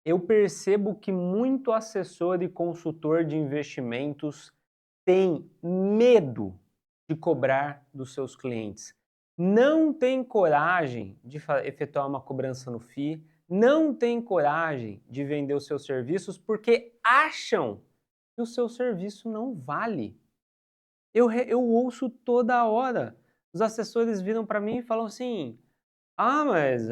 Eu percebo que muito assessor e consultor de investimentos tem medo de cobrar dos seus clientes. Não tem coragem de efetuar uma cobrança no FII, não tem coragem de vender os seus serviços porque acham que o seu serviço não vale. Eu ouço toda hora. Os assessores viram para mim e falam assim: ah, mas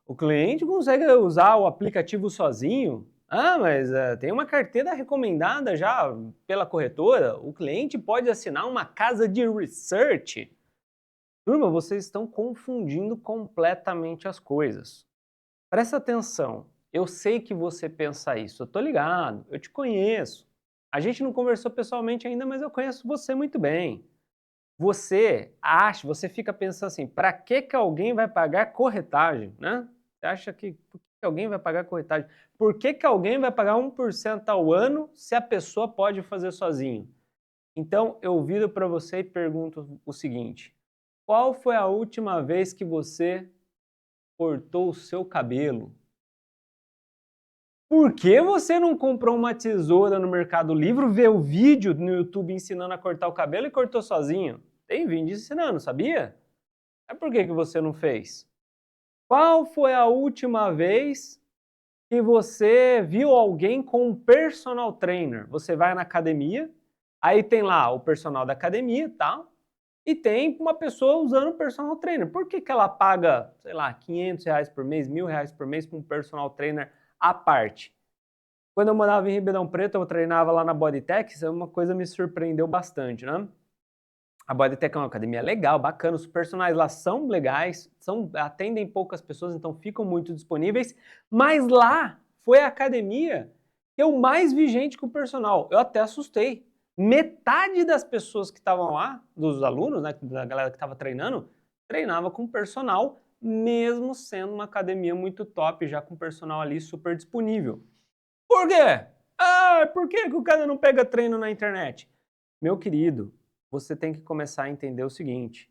o cliente consegue usar o aplicativo sozinho? Ah, mas tem uma carteira recomendada já pela corretora? O cliente pode assinar uma casa de research? Turma, vocês estão confundindo completamente as coisas. Presta atenção, eu sei que você pensa isso, eu tô ligado, eu te conheço. A gente não conversou pessoalmente ainda, mas eu conheço você muito bem. Você fica pensando assim, para que alguém vai pagar corretagem, né? Você acha que por que alguém vai pagar corretagem? Por que alguém vai pagar 1% ao ano se a pessoa pode fazer sozinho? Então eu viro para você e pergunto o seguinte: qual foi a última vez que você cortou o seu cabelo? Por que você não comprou uma tesoura no Mercado Livre, vê o vídeo no YouTube ensinando a cortar o cabelo e cortou sozinho? Tem vídeo ensinando, sabia? Mas por que você não fez? Qual foi a última vez que você viu alguém com um personal trainer? Você vai na academia, aí tem lá o personal da academia e tal, e tem uma pessoa usando o personal trainer. Por que ela paga, sei lá, R$ 500 por mês, R$ 1.000 por mês para um personal trainer à parte? Quando eu morava em Ribeirão Preto, eu treinava lá na Bodytech, isso é uma coisa que me surpreendeu bastante, né? A Bodytech é uma academia legal, bacana, os personagens lá são legais, atendem poucas pessoas, então ficam muito disponíveis, mas lá foi a academia que eu mais vi gente com personal. Eu até assustei. Metade das pessoas que estavam lá, dos alunos, né, da galera que estava treinando, treinava com personal, mesmo sendo uma academia muito top, já com personal ali super disponível. Por quê? Ah, por que o cara não pega treino na internet? Meu querido, você tem que começar a entender o seguinte: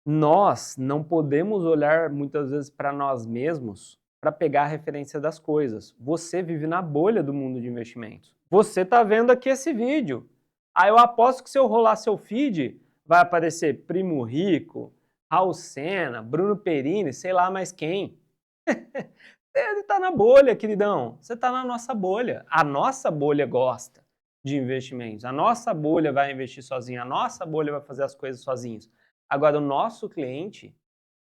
nós não podemos olhar muitas vezes para nós mesmos para pegar a referência das coisas. Você vive na bolha do mundo de investimentos. Você está vendo aqui esse vídeo. Aí eu aposto que se eu rolar seu feed, vai aparecer Primo Rico, Raul Sena, Bruno Perini, sei lá mais quem. Ele está na bolha, queridão. Você está na nossa bolha. A nossa bolha gosta de investimentos. A nossa bolha vai investir sozinha. A nossa bolha vai fazer as coisas sozinhos. Agora, o nosso cliente,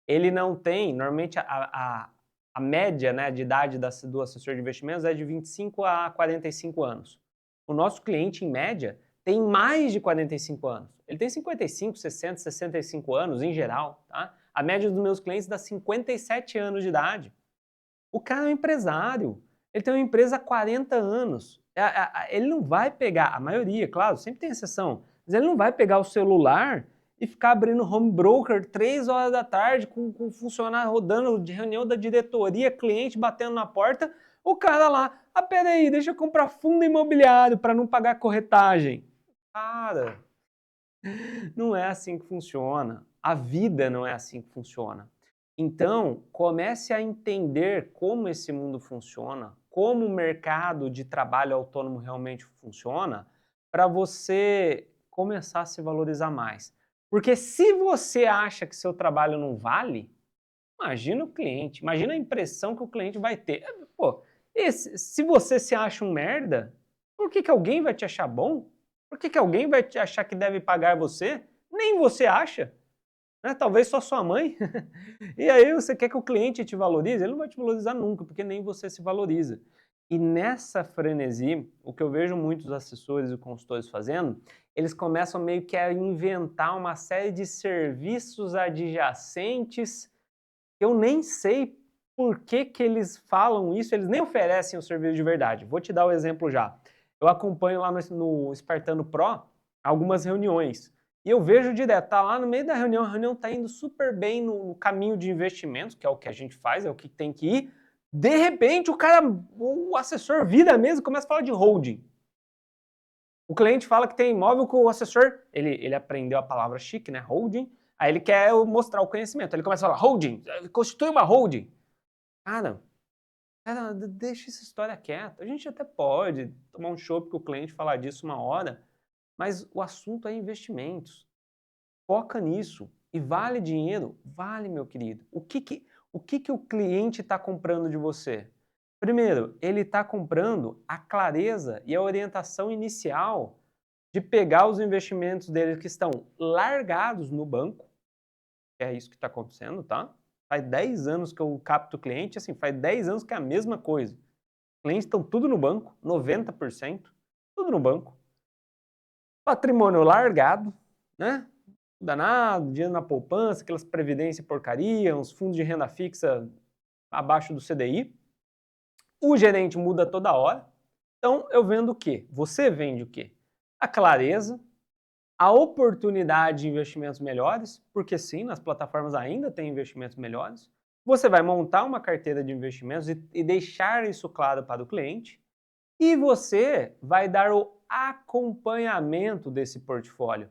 ele não tem, normalmente a média, né, de idade do assessor de investimentos é de 25 a 45 anos. O nosso cliente, em média, tem mais de 45 anos. Ele tem 55, 60, 65 anos, em geral. Tá? A média dos meus clientes dá 57 anos de idade. O cara é um empresário, ele tem uma empresa há 40 anos. Ele não vai pegar, a maioria, claro, sempre tem exceção, mas ele não vai pegar o celular e ficar abrindo home broker 3 horas da tarde com funcionário rodando de reunião da diretoria, cliente batendo na porta, o cara lá, peraí, deixa eu comprar fundo imobiliário para não pagar corretagem. Cara, não é assim que funciona. A vida não é assim que funciona. Então, comece a entender como esse mundo funciona, como o mercado de trabalho autônomo realmente funciona, para você começar a se valorizar mais. Porque se você acha que seu trabalho não vale, imagina o cliente, imagina a impressão que o cliente vai ter. Pô, se você se acha um merda, por que alguém vai te achar bom? Por que alguém vai te achar que deve pagar você? Nem você acha, né? Talvez só sua mãe. E aí você quer que o cliente te valorize? Ele não vai te valorizar nunca, porque nem você se valoriza. E nessa frenesi, o que eu vejo muitos assessores e consultores fazendo, eles começam meio que a inventar uma série de serviços adjacentes. Eu nem sei por que eles falam isso, eles nem oferecem o serviço de verdade. Vou te dar o exemplo já. Eu acompanho lá no Espartano Pro algumas reuniões. E eu vejo direto, tá lá no meio da reunião, a reunião tá indo super bem no caminho de investimentos, que é o que a gente faz, é o que tem que ir. De repente, o assessor vira a mesa e começa a falar de holding. O cliente fala que tem imóvel com o assessor, ele aprendeu a palavra chique, né? Holding. Aí ele quer mostrar o conhecimento. Ele começa a falar, holding, constitui uma holding. Cara, Cara, deixa essa história quieta. A gente até pode tomar um chopp com o cliente, falar disso uma hora, mas o assunto é investimentos. Foca nisso. E vale dinheiro? Vale, meu querido. O que que o cliente está comprando de você? Primeiro, ele está comprando a clareza e a orientação inicial de pegar os investimentos dele que estão largados no banco, que é isso que está acontecendo, tá? Faz 10 anos que eu capto cliente, assim, faz 10 anos que é a mesma coisa. Clientes estão tudo no banco, 90%, tudo no banco. Patrimônio largado, né? Danado, dinheiro na poupança, aquelas previdência porcaria, uns fundos de renda fixa abaixo do CDI. O gerente muda toda hora. Então eu vendo o quê? Você vende o quê? A clareza, a oportunidade de investimentos melhores, porque sim, nas plataformas ainda tem investimentos melhores. Você vai montar uma carteira de investimentos e deixar isso claro para o cliente. E você vai dar o acompanhamento desse portfólio.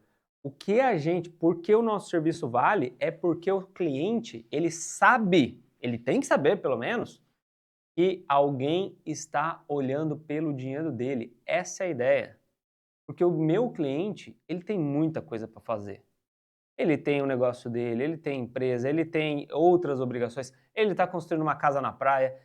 Porque o nosso serviço vale é porque o cliente, ele sabe, ele tem que saber pelo menos, que alguém está olhando pelo dinheiro dele. Essa é a ideia. Porque o meu cliente, ele tem muita coisa para fazer. Ele tem o negócio dele, ele tem empresa, ele tem outras obrigações, ele está construindo uma casa na praia,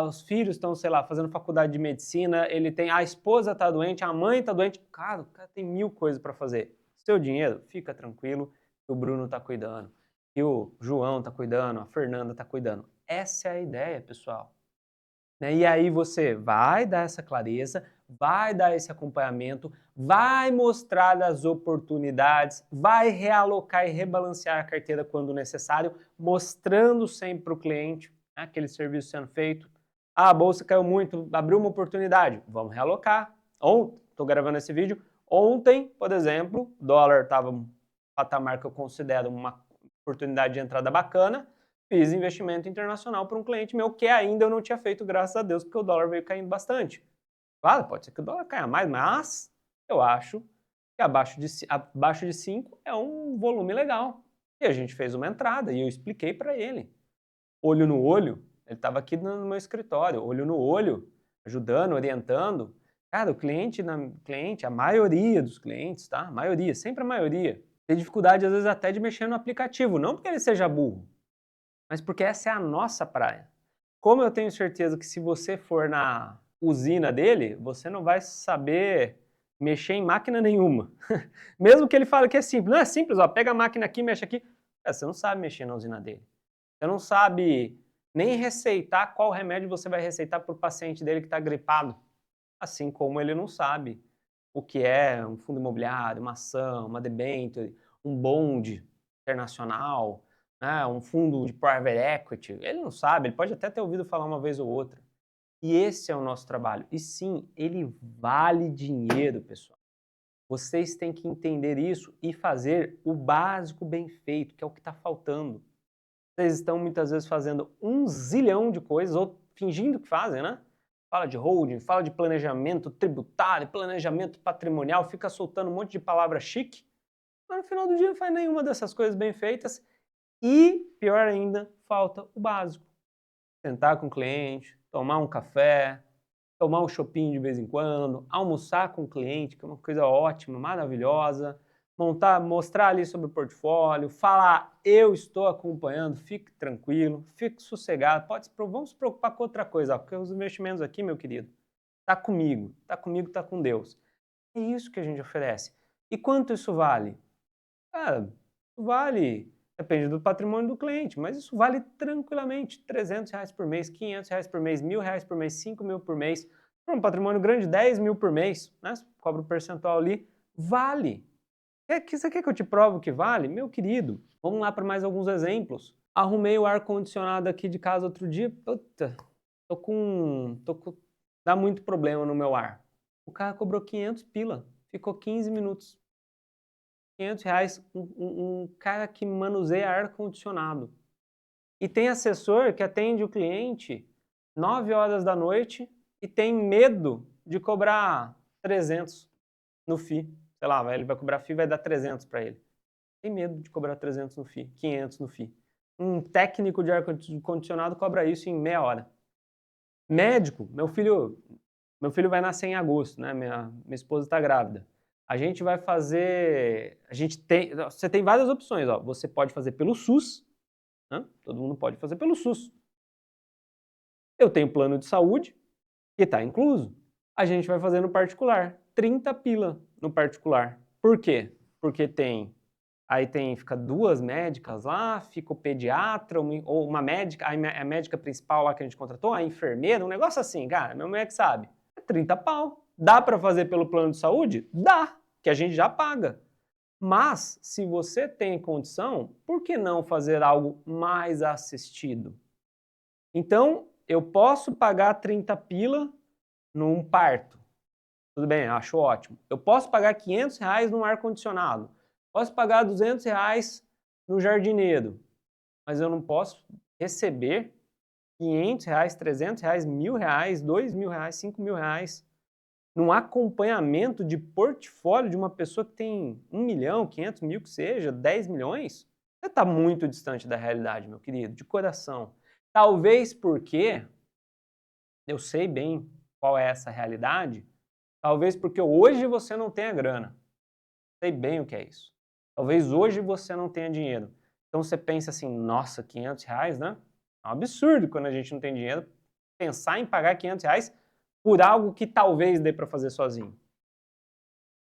os filhos estão, sei lá, fazendo faculdade de medicina, a esposa está doente, a mãe está doente. Cara, o cara tem 1000 coisas para fazer. Seu dinheiro, fica tranquilo, que o Bruno está cuidando, que o João está cuidando, a Fernanda está cuidando. Essa é a ideia, pessoal. Né? E aí você vai dar essa clareza, vai dar esse acompanhamento, vai mostrar as oportunidades, vai realocar e rebalancear a carteira quando necessário, mostrando sempre para o cliente, né, aquele serviço sendo feito. Ah, a bolsa caiu muito, abriu uma oportunidade, vamos realocar. Estou gravando esse vídeo, ontem, por exemplo, o dólar estava um patamar que eu considero uma oportunidade de entrada bacana, fiz investimento internacional para um cliente meu que ainda eu não tinha feito, graças a Deus, porque o dólar veio caindo bastante. Claro, pode ser que o dólar caia mais, mas eu acho que abaixo de 5 é um volume legal. E a gente fez uma entrada e eu expliquei para ele. Olho no olho, ele estava aqui no meu escritório, olho no olho, ajudando, orientando. Cara, a maioria dos clientes, tá? A maioria, sempre a maioria, tem dificuldade às vezes até de mexer no aplicativo, não porque ele seja burro, mas porque essa é a nossa praia. Como eu tenho certeza que se você for na usina dele, você não vai saber mexer em máquina nenhuma. Mesmo que ele fale que é simples. Não é simples, ó, pega a máquina aqui, mexe aqui. Você não sabe mexer na usina dele. Você não sabe nem receitar qual remédio você vai receitar para o paciente dele que está gripado. Assim como ele não sabe o que é um fundo imobiliário, uma ação, uma debênture, um bond internacional, né, um fundo de private equity. Ele não sabe, ele pode até ter ouvido falar uma vez ou outra. E esse é o nosso trabalho. E sim, ele vale dinheiro, pessoal. Vocês têm que entender isso e fazer o básico bem feito, que é o que está faltando. Vocês estão muitas vezes fazendo um zilhão de coisas, ou fingindo que fazem, né? Fala de holding, fala de planejamento tributário, planejamento patrimonial, fica soltando um monte de palavra chique, mas no final do dia não faz nenhuma dessas coisas bem feitas e, pior ainda, falta o básico. Sentar com o cliente, tomar um café, tomar um chopinho de vez em quando, almoçar com o cliente, que é uma coisa ótima, maravilhosa, mostrar ali sobre o portfólio, falar, eu estou acompanhando, fique tranquilo, fique sossegado, vamos se preocupar com outra coisa, porque os investimentos aqui, meu querido, tá comigo, tá com Deus. É isso que a gente oferece. E quanto isso vale? Ah, vale, depende do patrimônio do cliente, mas isso vale tranquilamente R$ 300 por mês, R$ 500 por mês, R$ 1.000 por mês, 5.000 por mês. Para um patrimônio grande, 10.000 por mês, né? Você cobra um percentual ali, vale. Você quer que eu te provo que vale? Meu querido, vamos lá para mais alguns exemplos. Arrumei o ar-condicionado aqui de casa outro dia, puta, dá muito problema no meu ar. O cara cobrou 500 pila, ficou 15 minutos. R$ 500, um cara que manuseia ar-condicionado. E tem assessor que atende o cliente 9 horas da noite e tem medo de cobrar 300 no FII. Sei lá, ele vai cobrar FII e vai dar 300 para ele. Tem medo de cobrar 300 no FII, 500 no FII. Um técnico de ar-condicionado cobra isso em meia hora. Médico, meu filho vai nascer em agosto, né? Minha esposa está grávida. A gente vai fazer, você tem várias opções, ó. Você pode fazer pelo SUS, né? Todo mundo pode fazer pelo SUS. Eu tenho plano de saúde, que está incluso. A gente vai fazer no particular, 30 pila no particular. Por quê? Porque fica 2 médicas lá, fica o pediatra, ou uma médica, a médica principal lá que a gente contratou, a enfermeira, um negócio assim, cara, meu médico sabe. É 30 pau. Dá para fazer pelo plano de saúde? Dá, que a gente já paga. Mas, se você tem condição, por que não fazer algo mais assistido? Então, eu posso pagar 30 pila num parto. Tudo bem, acho ótimo. Eu posso pagar R$500 num ar-condicionado. Posso pagar R$200 no jardineiro. Mas eu não posso receber R$500, R$300, R$1.000, R$2.000, R$5.000 num acompanhamento de portfólio de uma pessoa que tem 1 milhão, 500 mil que seja, 10 milhões. Você está muito distante da realidade, meu querido, de coração. Talvez porque eu sei bem qual é essa realidade. Talvez porque hoje você não tenha grana. Sei bem o que é isso. Talvez hoje você não tenha dinheiro. Então você pensa assim, nossa, R$500, né? É um absurdo quando a gente não tem dinheiro pensar em pagar R$500 por algo que talvez dê para fazer sozinho.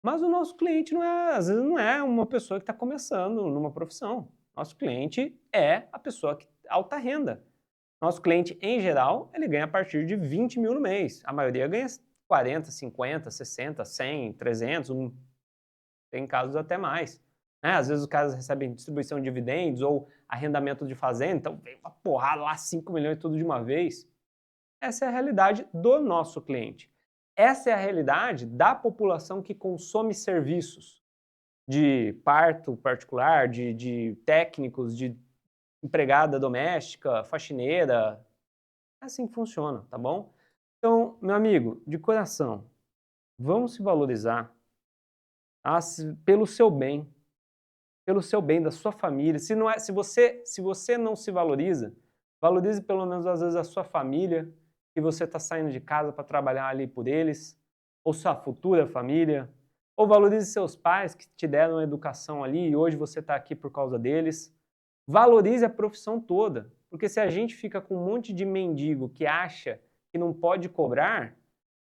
Mas o nosso cliente às vezes não é uma pessoa que está começando numa profissão. Nosso cliente é a pessoa que alta renda. Nosso cliente, em geral, ele ganha a partir de 20 mil no mês. A maioria ganha 40, 50, 60, 100, 300, tem casos até mais. Né? Às vezes os caras recebem distribuição de dividendos ou arrendamento de fazenda, então vem uma porrada lá, 5 milhões tudo de uma vez. Essa é a realidade do nosso cliente. Essa é a realidade da população que consome serviços de parto particular, de técnicos, de empregada doméstica, faxineira. É assim que funciona, tá bom? Então, meu amigo, de coração, vamos se valorizar, tá? Pelo seu bem da sua família. Se você não se valoriza, valorize pelo menos às vezes a sua família, que você está saindo de casa para trabalhar ali por eles, ou sua futura família, ou valorize seus pais que te deram a educação ali e hoje você está aqui por causa deles. Valorize a profissão toda, porque se a gente fica com um monte de mendigo que acha que não pode cobrar,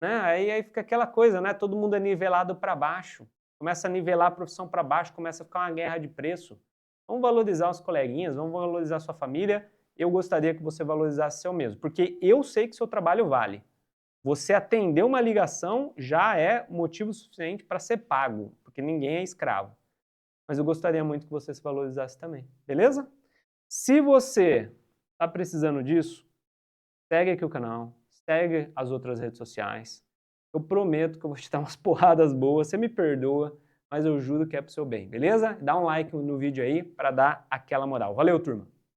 né, aí fica aquela coisa, né, todo mundo é nivelado para baixo. Começa a nivelar a profissão para baixo, começa a ficar uma guerra de preço. Vamos valorizar os coleguinhas, vamos valorizar a sua família. Eu gostaria que você valorizasse seu mesmo, porque eu sei que seu trabalho vale. Você atender uma ligação já é motivo suficiente para ser pago, porque ninguém é escravo. Mas eu gostaria muito que você se valorizasse também, beleza? Se você está precisando disso, segue aqui o canal, segue as outras redes sociais. Eu prometo que eu vou te dar umas porradas boas, você me perdoa, mas eu juro que é pro seu bem, beleza? Dá um like no vídeo aí para dar aquela moral. Valeu, turma!